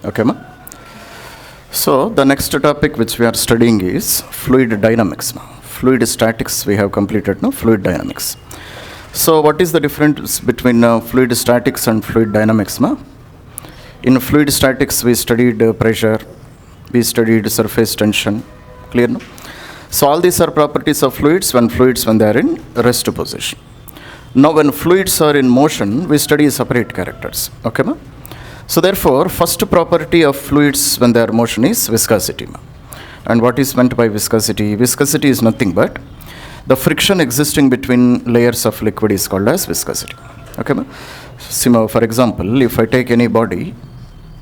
Okay, ma? So the next topic which we are studying is fluid dynamics. Fluid statics we have completed, no? Fluid dynamics. So what is the difference between fluid statics and fluid dynamics, ma? In fluid statics we studied pressure, we studied surface tension, clear, no? So all these are properties of fluids when they are in rest position. Now when fluids are in motion, we study separate characters, okay, ma? So therefore, first property of fluids when they are in motion is viscosity, ma? And what is meant by viscosity? Viscosity is nothing but the friction existing between layers of liquid is called as viscosity, okay, ma? So for example, if I take any body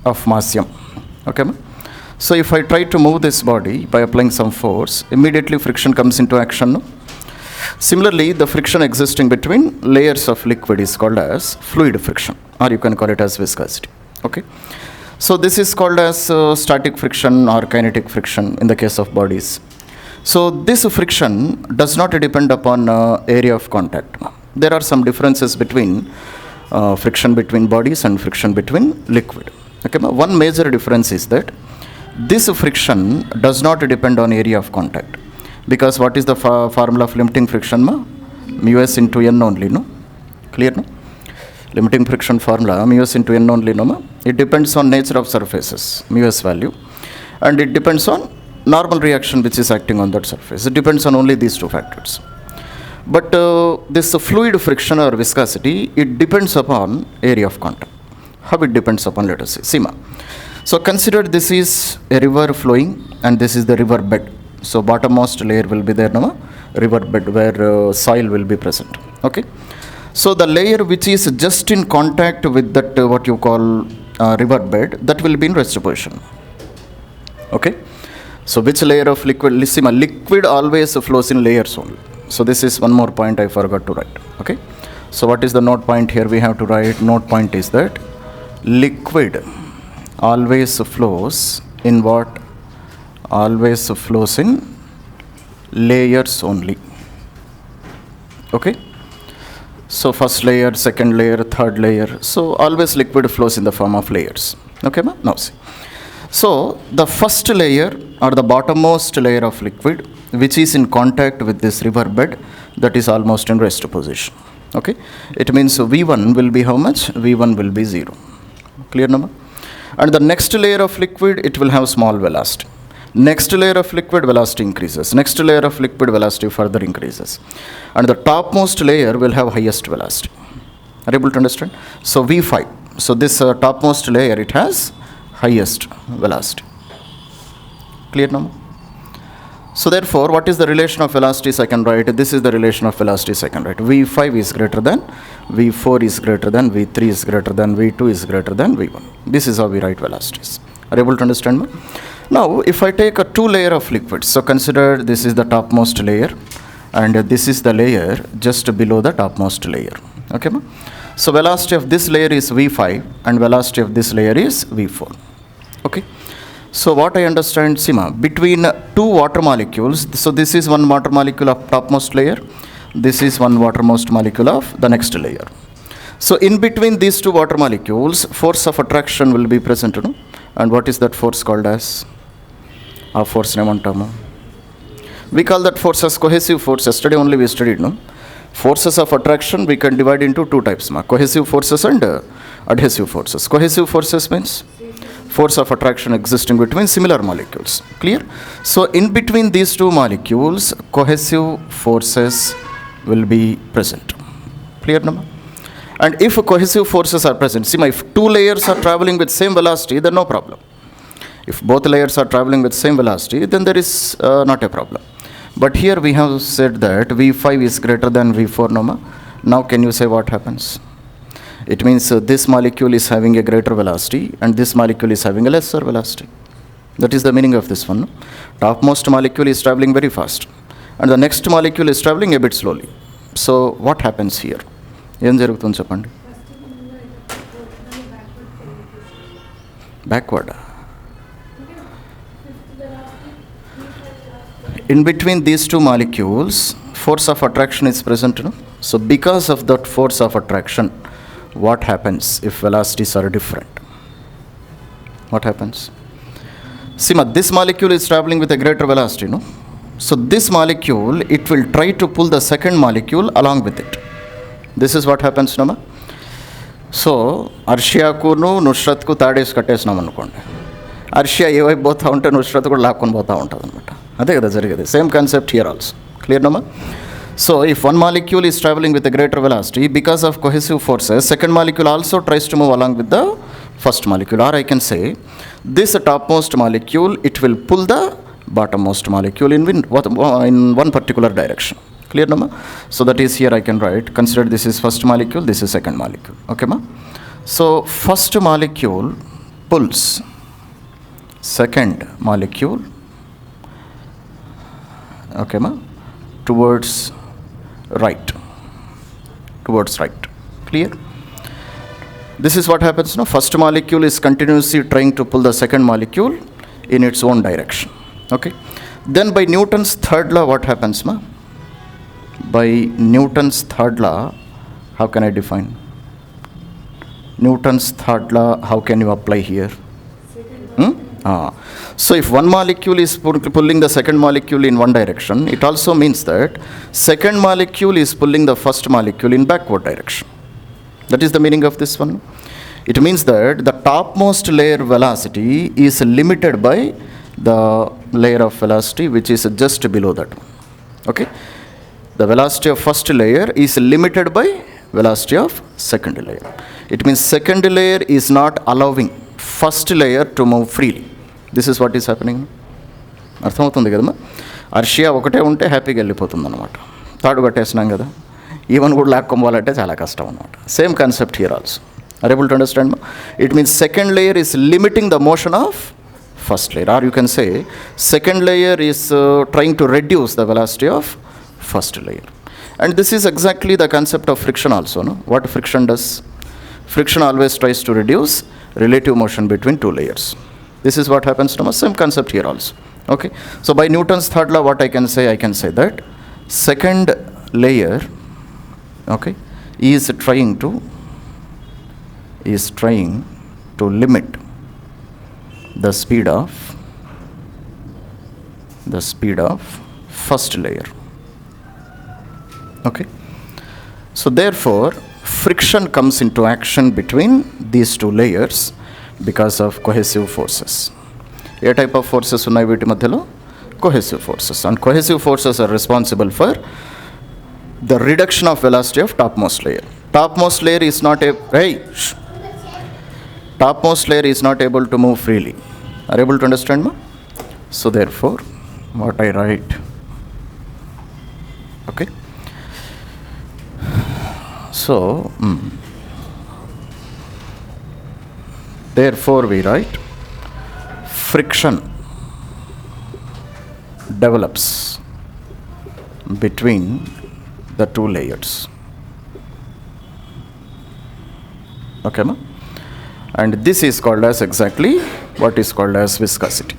of mass m, okay, ma? So if I try to move this body by applying some force, immediately friction comes into action, no? Similarly, the friction existing between layers of liquid is called as fluid friction, or you can call it as viscosity, okay? So this is called as static friction or kinetic friction in the case of bodies. So this friction does not depend upon area of contact. There are some differences between friction between bodies and friction between liquid, okay? One major difference is that this friction does not depend on area of contact, because what is the formula of limiting friction, ma? Mu s into n only, no? Clear, no? Limiting friction formula mu s into n only, no, ma? It depends on nature of surfaces, mu s value, and it depends on normal reaction which is acting on that surface. It depends on only these two factors. But this fluid friction or viscosity, it depends upon area of contact. How it depends upon, let us see. See, ma? So consider this is a river flowing and this is the river bed. So bottommost layer will be there, no? River bed where soil will be present, okay? So the layer which is just in contact with that what you call river bed, that will be in rest position, okay? So which layer of liquid? Listen, liquid always flows in layers only. So this is one more point I forgot to write, okay? So what is the note point here? We have to write, note point is that liquid always flows in what? Always flows in layers only, okay? So first layer, second layer, third layer. So always liquid flows in the form of layers, okay, ma? Now see. So the first layer or the bottommost layer of liquid which is in contact with this river bed, that is almost in rest position, okay? It means V1 will be how much? V1 will be 0, clear, no? And the next layer of liquid, it will have small velocity. Next layer of liquid, velocity increases. Next layer of liquid, velocity further increases. And the topmost layer will have highest velocity. Are you able to understand? So V5. So this topmost layer, it has highest velocity. Clear now? So therefore, what is the relation of velocities I can write? This is the relation of velocities I can write. V5 is greater than, V4 is greater than, V3 is greater than, V2 is greater than V1. This is how we write velocities. Are you able to understand me? Now, if I take a two layer of liquids, so consider this is the topmost layer and this is the layer just below the topmost layer. Okay, ma? So velocity of this layer is V5 and velocity of this layer is V4. Okay. So what I understand, Sima, between two water molecules, so this is one water molecule of topmost layer, this is one watermost molecule of the next layer. So in between these two water molecules, force of attraction will be present, you know? And what is that force called as? Our force name on term. We call that force as cohesive force. Yesterday only we studied, no? Forces of attraction we can divide into two types, ma. Cohesive forces and adhesive forces. Cohesive forces means force of attraction existing between similar molecules. Clear? So in between these two molecules, cohesive forces will be present. Clear, no? And if cohesive forces are present, see, if two layers are traveling with same velocity, then no problem. If both layers are traveling with same velocity, then there is not a problem. But here we have said that V5 is greater than V4, no? Now can you say what happens? It means this molecule is having a greater velocity and this molecule is having a lesser velocity. That is the meaning of this one. No? Topmost molecule is traveling very fast and the next molecule is traveling a bit slowly. So what happens here? Backward. In between these two molecules, force of attraction is present. No? So because of that force of attraction, what happens if velocities are different? What happens? See, this molecule is traveling with a greater velocity, no? So this molecule, it will try to pull the second molecule along with it. This is what happens, no? So అర్షియాకును నుష్రత్కు తాడేసి కట్టేసినాం అనుకోండి, అర్షియా ఏ వైపు పోతూ ఉంటే నుష్రత్ కూడా లాక్కొని పోతూ ఉంటుంది అనమాట. అదే కదా జరిగేది. Same concept here also. Clear నమ్మా? So if one molecule is travelling with a greater velocity, because of cohesive forces, second molecule also tries to move along with the first molecule. Or I can say this top most molecule, it will pull the bottom most molecule in one particular direction. Clear, no ma? So that is here I can write, consider this is first molecule, this is second molecule. Okay ma? So first molecule pulls second molecule, okay ma, towards right. Clear? This is what happens, no? First molecule is continuously trying to pull the second molecule in its own direction. Okay? Then by Newton's third law, what happens, ma? By Newton's third law, how can I define? Newton's third law, how can you apply here? So if one molecule is pulling the second molecule in one direction, it also means that second molecule is pulling the first molecule in backward direction. That is the meaning of this one. It means that the topmost layer velocity is limited by the layer of velocity which is just below that one. Okay? The velocity of first layer is limited by velocity of second layer. It means second layer is not allowing first layer to move freely. This is what is happening. అర్థమవుతుంది కదమ్మా? అర్షియా ఒకటే ఉంటే హ్యాపీగా వెళ్ళిపోతుంది అనమాట. తాడు కట్టేసినాం కదా, even కూడా లాక్కోవాలంటే చాలా కష్టం అనమాట. Same concept here also. Are able to understand? It means second layer is limiting the motion of first layer, or you can say second layer is trying to reduce the velocity of first layer. And this is exactly the concept of friction also, no? What friction does? Friction always tries to reduce relative motion between two layers. This is what happens to us. Same concept here also. Okay? So by Newton's third law, what I can say that second layer, okay, is trying to limit the speed of first layer. Okay? So therefore friction comes into action between these two layers because of cohesive forces. A type of forces ఉన్నాయి వీటి మధ్యలో? Cohesive forces. And cohesive forces are responsible for the reduction of velocity of topmost layer. Topmost layer is not topmost layer is not able to move freely. Are you able to understand, ma? So therefore what I write, okay, so therefore we write friction develops between the two layers. Okay, ma? And this is called as exactly what is called as viscosity.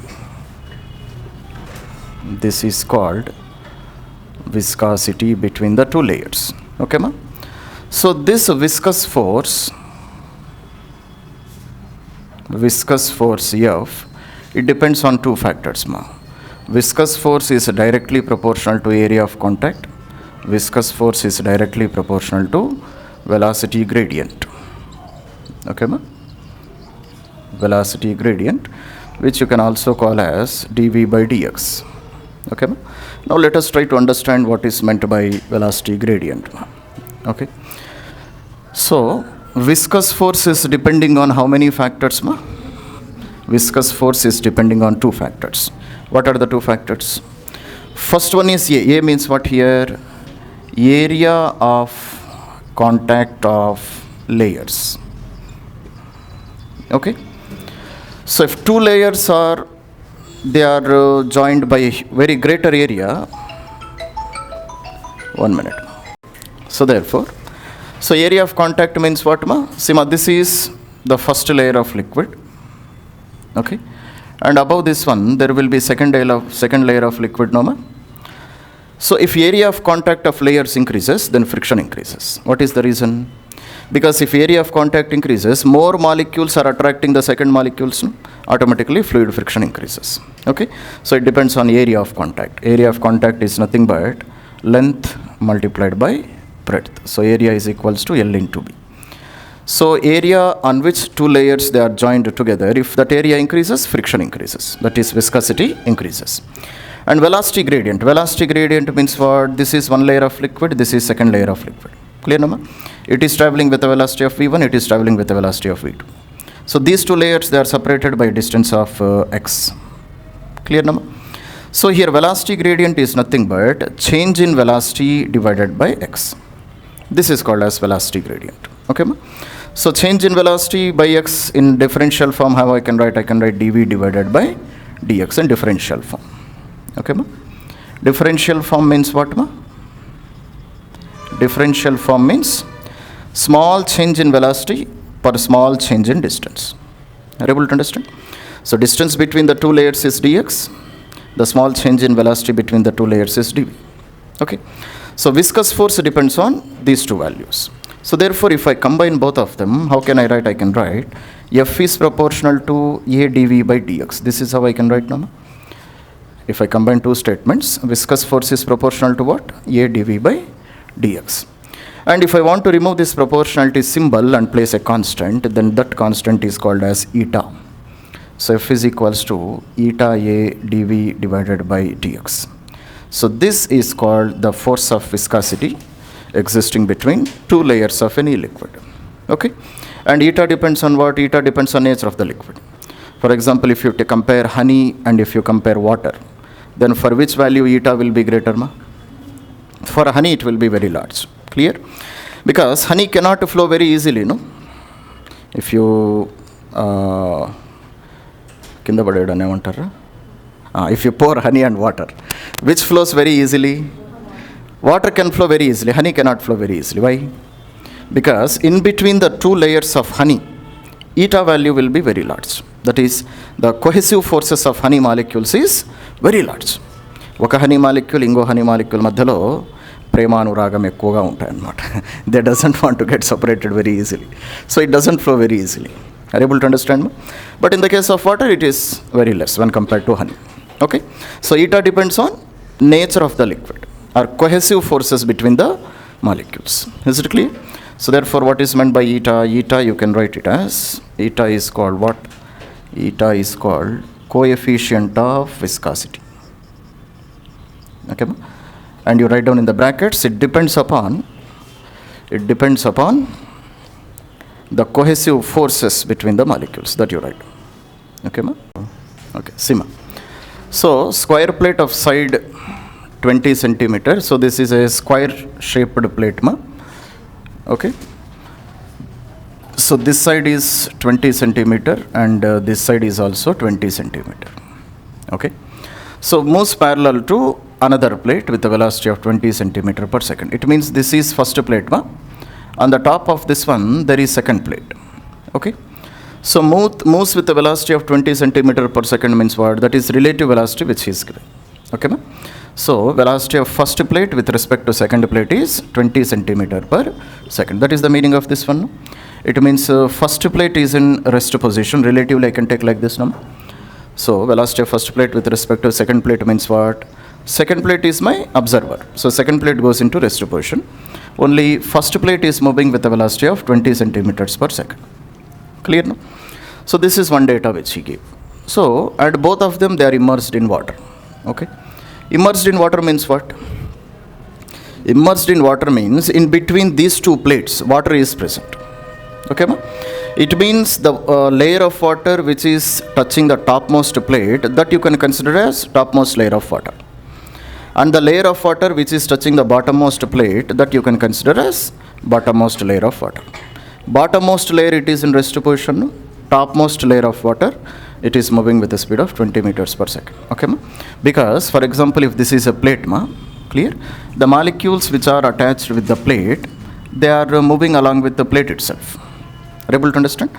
This is called viscosity between the two layers. Okay, ma? So this viscous force F, it depends on two factors, ma. Viscous force is directly proportional to area of contact. Viscous force is directly proportional to velocity gradient. Okay, ma? Velocity gradient, which you can also call as dv by dx. Okay, ma? Now let us try to understand what is meant by velocity gradient, ma. Okay? So viscous force is depending on how many factors, ma? Viscous force is depending on two factors. What are the two factors? First one is A. A means what here? Area of contact of layers. Okay? So if two layers are joined by a very greater area, 1 minute. So therefore, so area of contact means what, ma? See, ma, this is the first layer of liquid. Okay? And above this one, there will be second layer of liquid, no, ma? So if area of contact of layers increases, then friction increases. What is the reason? Because if area of contact increases, more molecules are attracting the second molecules, no? Automatically fluid friction increases. Okay, so it depends on area of contact. Area of contact is nothing but length multiplied by breadth. So area is equals to L into B. So area on which two layers they are joined together, if that area increases, friction increases. That is, viscosity increases. And velocity gradient. Velocity gradient means what? This is one layer of liquid, this is second layer of liquid. Clear, Nama? It is traveling with the velocity of V1, it is traveling with the velocity of V2. So these two layers, they are separated by a distance of x. Clear, Nama? So here velocity gradient is nothing but change in velocity divided by x. This is called as velocity gradient. Okay, ma? So change in velocity by x in differential form, how I can write? I can write dv divided by dx in differential form. Okay, ma? Differential form means what, ma? Differential form means small change in velocity per small change in distance. Are you able to understand? So distance between the two layers is dx. The small change in velocity between the two layers is dv. Okay. So viscous force depends on these two values. So therefore, if I combine both of them, how can I write? I can write F is proportional to A dv by dx. This is how I can write now. If I combine two statements, viscous force is proportional to what? A dv by dx. And if I want to remove this proportionality symbol and place a constant, then that constant is called as eta. So F is equals to eta A dv divided by dx. So this is called the force of viscosity existing between two layers of any liquid. Okay, and eta depends on what? Eta depends on nature of the liquid. For example, if you compare honey and if you compare water, then for which value eta will be greater, ma? For honey it will be very large. Clear? Because honey cannot flow very easily, no? If you if you pour honey and water, which flows very easily? Water can flow very easily, honey cannot flow very easily. Why? Because in between the two layers of honey, eta value will be very large. That is, the cohesive forces of honey molecules is very large. Oka honey molecule, ingo honey molecule madhyalo premanuragam ekkuva untayi annamata. They doesn't want to get separated very easily. So it doesn't flow very easily. Are you able to understand? But in the case of water, it is very less when compared to honey. Okay? So eta depends on nature of the liquid or cohesive forces between the molecules. Is it clear? So therefore, what is meant by eta? Eta, you can write it as, eta is called what? Eta is called coefficient of viscosity. Okay? And you write down in the brackets, it depends upon the cohesive forces between the molecules that you write. Okay, ma? Okay, see, ma. So square plate of side 20 centimeters. So this is a square shaped plate, ma. Okay. So this side is 20 centimeter and this side is also 20 centimeter. Okay. So moves parallel to another plate with a velocity of 20 centimeter per second. It means this is first plate, ma. On the top of this one, there is second plate. Okay. So moves with a velocity of 20 centimeter per second means what? That is relative velocity which is given. Okay, ma? So velocity of first plate with respect to second plate is 20 centimeter per second. That is the meaning of this one. No? It means first plate is in rest position. Relatively, I can take like this. No? So velocity of first plate with respect to second plate means what? Second plate is my observer. So second plate goes into rest position. Only first plate is moving with a velocity of 20 centimeters per second. Clear? No? So this is one data which he gave. So at both of them, they are immersed in water. Okay. Immersed in water means what? Immersed in water means in between these two plates, water is present. Okay, ma? It means the layer of water which is touching the topmost plate, that you can consider as topmost layer of water. And the layer of water which is touching the bottommost plate, that you can consider as bottommost layer of water. Bottommost layer, it is in rest position. Topmost layer of water, it is moving with a speed of 20 meters per second. Okay, ma? Because, for example, if this is a plate, ma, clear? The molecules which are attached with the plate, they are moving along with the plate itself. Are you able to understand?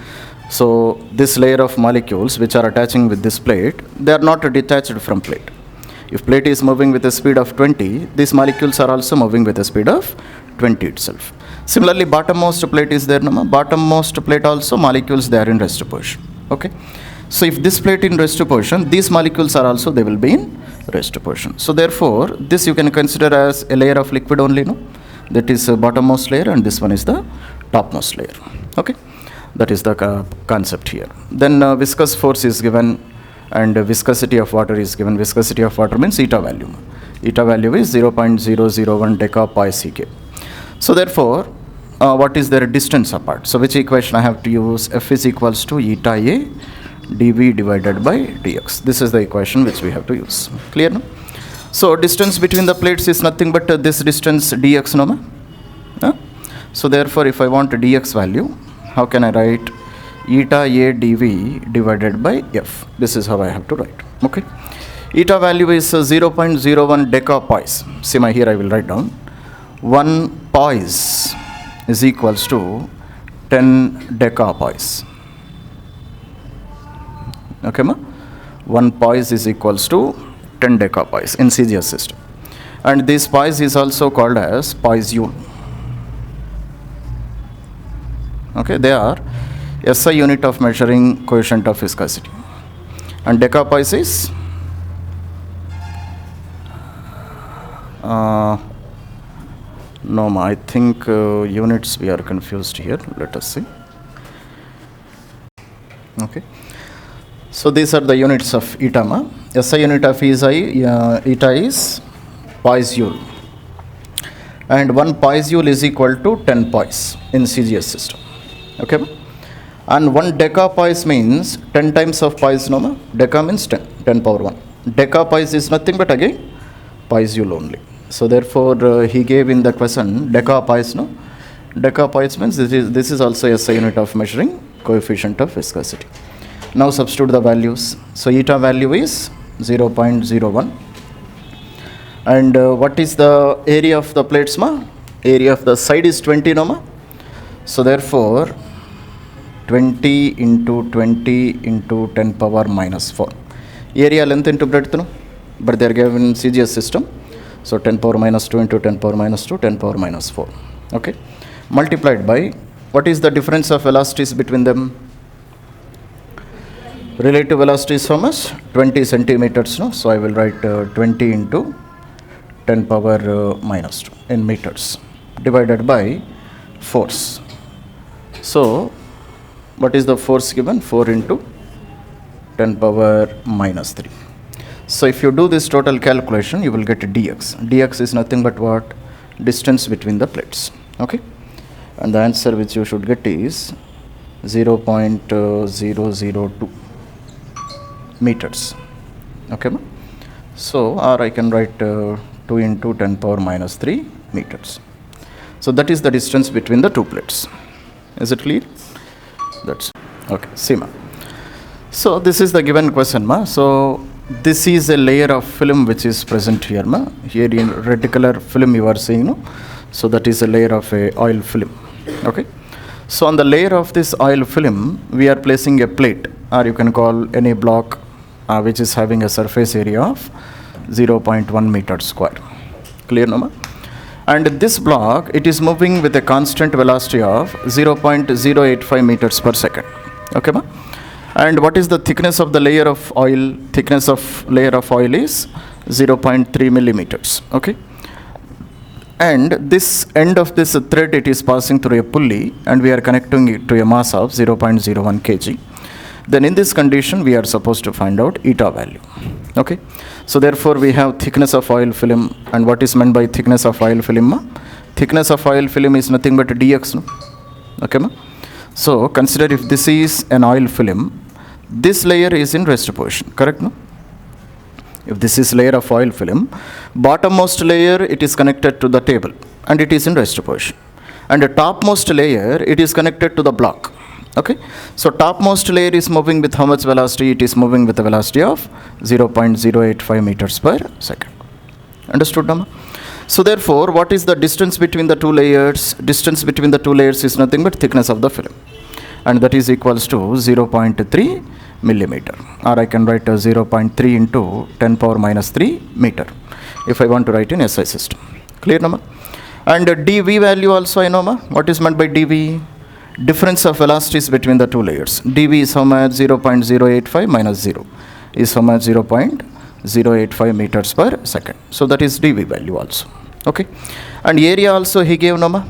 So, this layer of molecules which are attaching with this plate, they are not detached from plate. If plate is moving with a speed of 20, these molecules are also moving with a speed of 20 itself. Similarly, bottommost plate is there, no? Bottommost plate also molecules they are in rest position. Okay. So if this plate in rest position, these molecules are also, they will be in rest position. So therefore, this you can consider as a layer of liquid only, no? That is a bottommost layer, and this one is the topmost layer. Okay. That is the concept here. Then viscous force is given, and viscosity of water is given. Viscosity of water means eta value. Eta value is 0.001 deca/pk. So therefore, what is their distance apart? So which equation I have to use? F is equals to eta A dv divided by dx. This is the equation which we have to use. Clear, no? So distance between the plates is nothing but this distance dx, no? So therefore, if I want dx value, how can I write? Eta A dv divided by f. This is how I have to write. Okay. Eta value is 0.01 deca/poise. See, here I will write down 1 poise is equals to 10 deca/poise. Okay, ma? 1 poise is equals to 10 deca/poise in CGS system. And this poise is also called as poisjoule. Okay, they are SI unit of measuring coefficient of viscosity. And deca/poise is no, I think units we are confused here. Let us see. Okay. So these are the units of eta. SI unit of eta is poisjoule. And 1 poisjoule is equal to 10 poise in CGS system. Okay. And 1 deca/poise means 10 times of poise, no? Deca means 10, 10 power 1. Deca/poise is nothing but again poisjoule only. So therefore, he gave in the question deca/poise, no? Deca/poise means this is also SI unit of measuring coefficient of viscosity. Now substitute the values. So eta value is 0.01. And what is the area of the plates, ma? Area of the side is 20, no, ma? So therefore, 20 into 20 into 10 power minus 4. Area length into breadth, no? But they are given CGS system. So 10 power minus 2 into 10 power minus 2, 10 power minus 4. Okay. Multiplied by, what is the difference of velocities between them? Relative velocity is how much? 20 centimeters, no? So I will write 20 into 10 power minus 2 in meters divided by force. So what is the force given? 4 into 10 power minus 3. So if you do this total calculation, you will get dx. Dx is nothing but what? Distance between the plates. Okay. And the answer which you should get is 0.002 meters. Okay. So, or I can write 2 into 10 power minus 3 meters. So that is the distance between the two plates. Is it clear? That's okay. See, ma. So this is the given question, ma. So this is a layer of film which is present here, ma. Here in red color film you are seeing, no? So that is a layer of a oil film. Okay. So on the layer of this oil film, we are placing a plate, or you can call any block which is having a surface area of 0.1 meter square. Clear, no, ma? And this block, it is moving with a constant velocity of 0.085 meters per second. Okay, ma? And what is the thickness of the layer of oil? Thickness of layer of oil is 0.3 millimeters. Okay. And this end of this thread, it is passing through a pulley, and we are connecting it to a mass of 0.01 kg. Then in this condition, we are supposed to find out eta value. Okay. So therefore, we have thickness of oil film. And what is meant by thickness of oil film, ma? Thickness of oil film is nothing but dx, no? Okay, ma? So consider if this is an oil film, this layer is in rest position, correct, no? If this is layer of oil film, bottommost layer, it is connected to the table and it is in rest position. And the topmost layer, it is connected to the block. Okay. So topmost layer is moving with how much velocity? It is moving with a velocity of 0.085 meters per second. Understood, Nama? So therefore, what is the distance between the two layers? Distance between the two layers is nothing but thickness of the film. And that is equals to 0.3 millimeter. Or I can write 0.3 into 10 power minus 3 meter. If I want to write in SI system. Clear, Nama? And dv value also I know, ma. What is meant by dv? Difference of velocities between the two layers. dv is how much? 0.085 minus 0 is how much? 0.085 meters per second. So that is dv value also. Okay. And area also he gave, no, ma.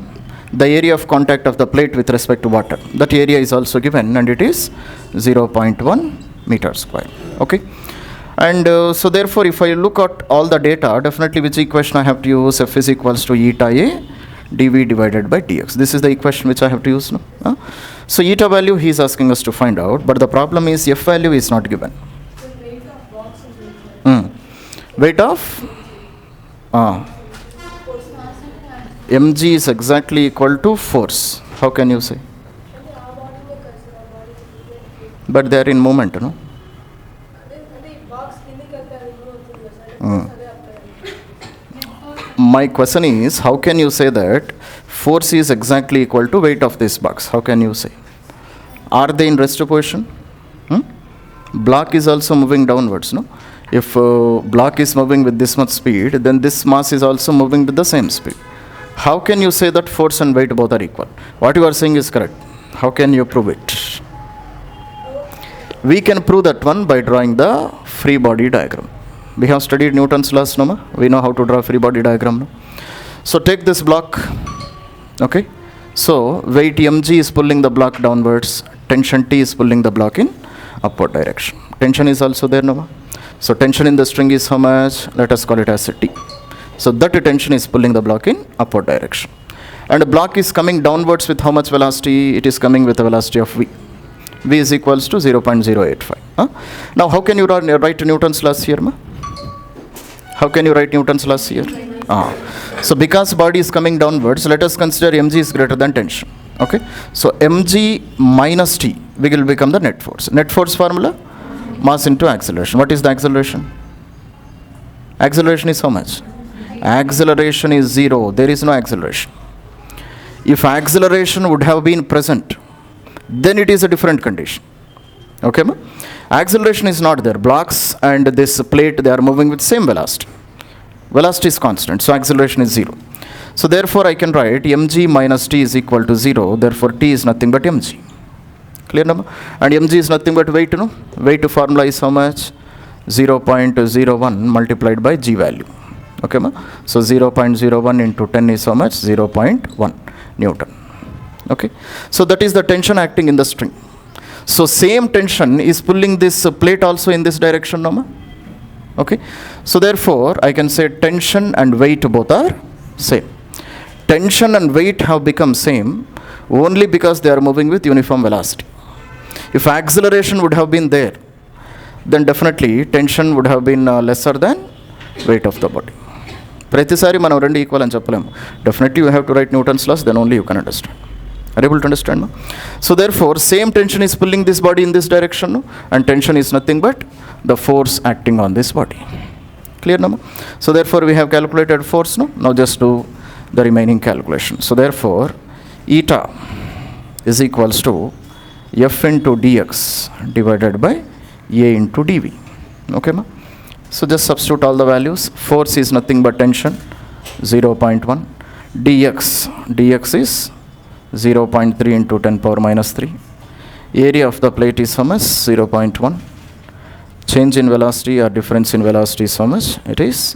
The area of contact of the plate with respect to water. That area is also given, and it is 0.1 meter square. Okay. And so therefore, if I look at all the data, definitely which equation I have to use? F is equals to eta a dv divided by dx. This is the equation which I have to use. No? So eta value he is asking us to find out, but the problem is f value is not given. So weight of box is equal. Weight of mg is exactly equal to force. How can you say? But they are in movement, no? My question is, how can you say that force is exactly equal to weight of this box? How can you say? Are they in rest position? Block is also moving downwards, no? If block is moving with this much speed, then this mass is also moving with the same speed. How can you say that force and weight both are equal? What you are saying is correct. How can you prove it? We can prove that one by drawing the free body diagram. We have studied Newton's laws, no? We know how to draw free body diagram. No? So take this block. Okay. So weight mg is pulling the block downwards. Tension T is pulling the block in upward direction. Tension is also there, no? So tension in the string is how much? Let us call it as T. So that tension is pulling the block in upward direction. And the block is coming downwards with how much velocity? It is coming with a velocity of v. V is equals to 0.085. Now how can you write Newton's laws here, ma? How can you write Newton's laws here? So because body is coming downwards, let us consider mg is greater than tension. Okay. So mg minus t will become the net force. Net force formula? Mass into acceleration. What is the acceleration? Acceleration is how much? Acceleration is 0. There is no acceleration. If acceleration would have been present, then it is a different condition. Okay, ma? Acceleration is not there. Blocks and this plate, they are moving with same velocity. Velocity is constant, so acceleration is 0. So therefore I can write mg minus t is equal to 0. Therefore t is nothing but mg. Clear, no? And mg is nothing but weight, no? Weight formula is how much? 0.01 multiplied by g value. Okay, ma? So 0.01 into 10 is how much? 0.1 Newton. Okay. So that is the tension acting in the string. So same tension is pulling this plate also in this direction, no, ma? Okay. So therefore I can say tension and weight both are same. Tension and weight have become same only because they are moving with uniform velocity. If acceleration would have been there, then definitely tension would have been lesser than weight of the body. ప్రతిసారి మనం రెండు equal అని చెప్పలేము. Definitely you have to write Newton's laws, then only you can understand. Are you able to understand? No? So therefore same tension is pulling this body in this direction, no? And tension is nothing but the force acting on this body. Clear, no? So therefore we have calculated force, no? Now just do the remaining calculation. So therefore eta is equals to f into dx divided by a into dv. Okay, ma? So just substitute all the values. Force is nothing but tension, 0.1. dx is 0.3 into 10 power minus 3. Area of the plate is how much? 0.1. Change in velocity or difference in velocity is how much? It is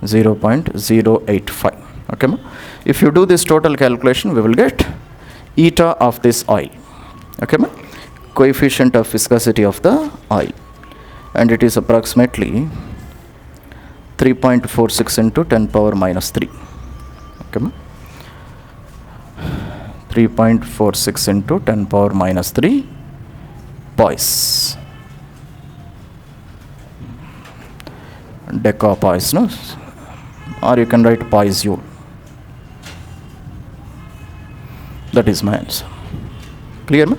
0.085. Okay, ma? If you do this total calculation, we will get eta of this oil. Okay, ma? Coefficient of viscosity of the oil. And it is approximately 3.46 into 10 power minus 3. Okay, ma? 3.46 into 10 power minus 3 poise. Decapoise, no? Or you can write poise joule. That is my answer. Clear, ma?